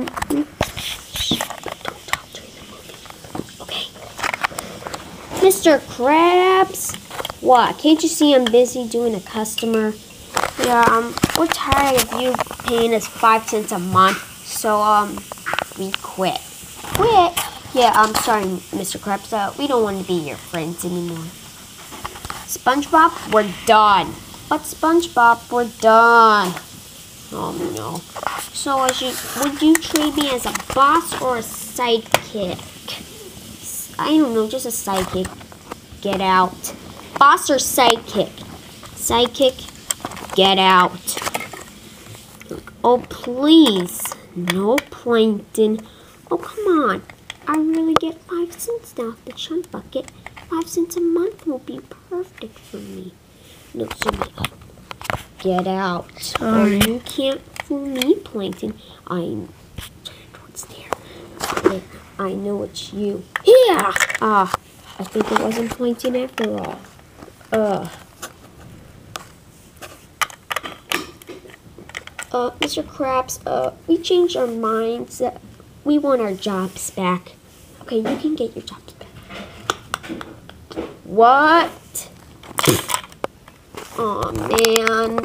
Don't talk during the movie. Okay. Mr. Krabs? What? Can't you see I'm busy doing a customer? Yeah, we're tired of you paying us 5 cents a month. So, we quit. Quit? Yeah, I'm sorry, Mr. Krabs. We don't want to be your friends anymore. SpongeBob, we're done. But SpongeBob, we're done. Oh no. So would you treat me as a boss or a sidekick? I don't know, just a sidekick. Get out. Boss or sidekick? Sidekick, get out. Oh please. No Plankton. Oh come on. I really get 5 cents now off the chump bucket. 5 cents a month will be perfect for me. No, sorry. Get out. Sorry. You can't fool me, Plankton. I'm what's there. Yeah, I know it's you. Yeah. I think it wasn't Plankton after all. Mr. Krabs, we changed our minds. We want our jobs back. Okay, you can get your jobs back. What? Oh man.